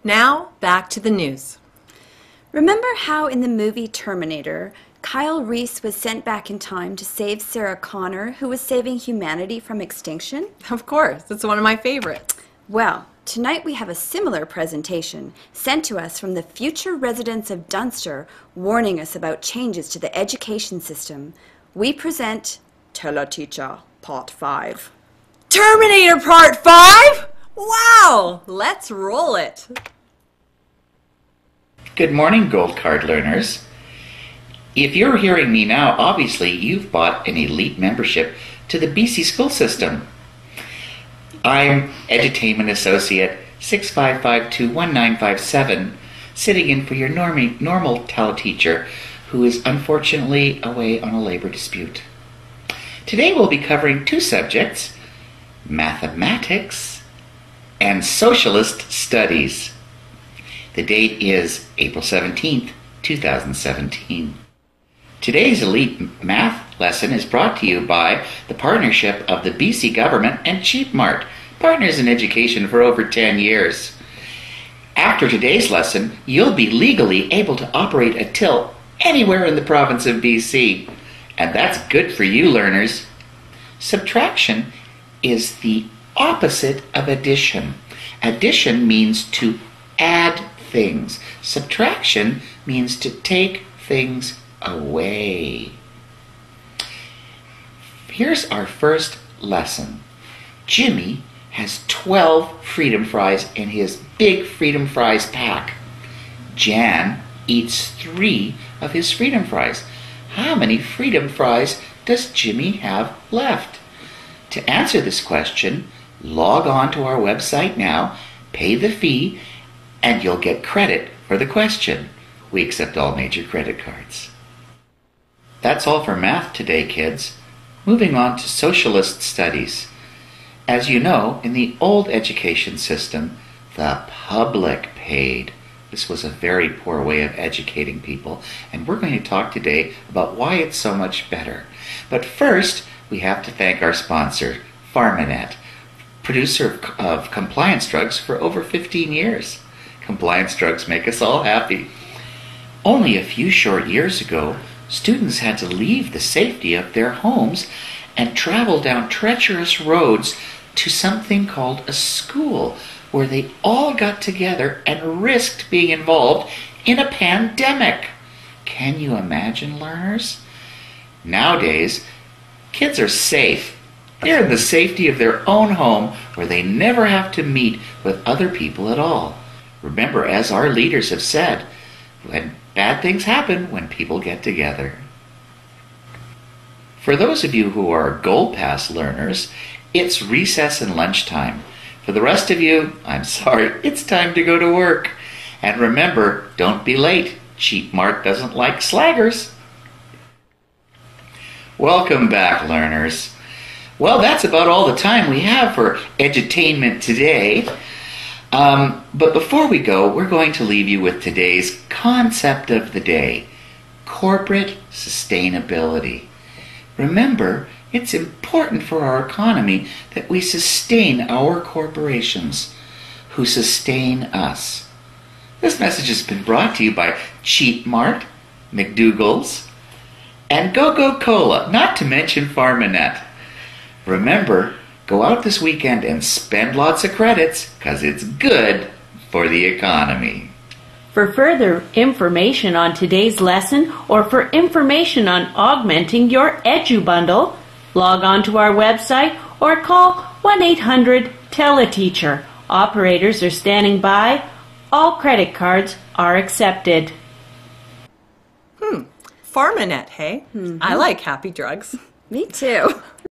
Now, back to the news. Remember how in the movie Terminator, Kyle Reese was sent back in time to save Sarah Connor, who was saving humanity from extinction? Of course, it's one of my favorites. Well, tonight we have a similar presentation sent to us from the future residents of Dunster, warning us about changes to the education system. We present Teleteacher Part 5. Terminator Part 5? Wow! Let's roll it! Good morning, Gold Card learners. If you're hearing me now, obviously you've bought an elite membership to the BC school system. I'm Edutainment Associate 65521957, sitting in for your normal teleteacher who is unfortunately away on a labor dispute. Today we'll be covering two subjects, mathematics and socialist studies. The date is April 17th, 2017. Today's elite math lesson is brought to you by the partnership of the BC government and Cheap Mart, partners in education for over 10 years. After today's lesson, you'll be legally able to operate a till anywhere in the province of BC. And that's good for you, learners. Subtraction is the opposite of addition. Addition means to add things. Subtraction means to take things away. Here's our first lesson. Jimmy has 12 Freedom Fries in his big Freedom Fries pack. Jan eats 3 of his Freedom Fries. How many Freedom Fries does Jimmy have left? To answer this question, log on to our website now, pay the fee, and you'll get credit for the question. We accept all major credit cards. That's all for math today, kids. Moving on to socialist studies. As you know, in the old education system, the public paid. This was a very poor way of educating people, and we're going to talk today about why it's so much better. But first, we have to thank our sponsor, Pharmanet, producer of compliance drugs for over 15 years. Compliance drugs make us all happy. Only a few short years ago, students had to leave the safety of their homes and travel down treacherous roads to something called a school, where they all got together and risked being involved in a pandemic. Can you imagine, learners? Nowadays, kids are safe. They're in the safety of their own home, where they never have to meet with other people at all. Remember, as our leaders have said, when bad things happen when people get together. For those of you who are Gold Pass learners, it's recess and lunchtime. For the rest of you, I'm sorry, it's time to go to work. And remember, don't be late. Cheap Mart doesn't like slaggers. Welcome back, learners. Well, that's about all the time we have for edutainment today. But before we go, we're going to leave you with today's concept of the day, corporate sustainability. Remember, it's important for our economy that we sustain our corporations who sustain us. This message has been brought to you by Cheap Mart, McDougall's, and Go-Go-Cola, not to mention Pharmanet. Remember, go out this weekend and spend lots of credits, because it's good for the economy. For further information on today's lesson, or for information on augmenting your EduBundle, log on to our website or call 1-800-TELETEACHER. Operators are standing by. All credit cards are accepted. Pharmanet, hey? Mm-hmm. I like happy drugs. Me too.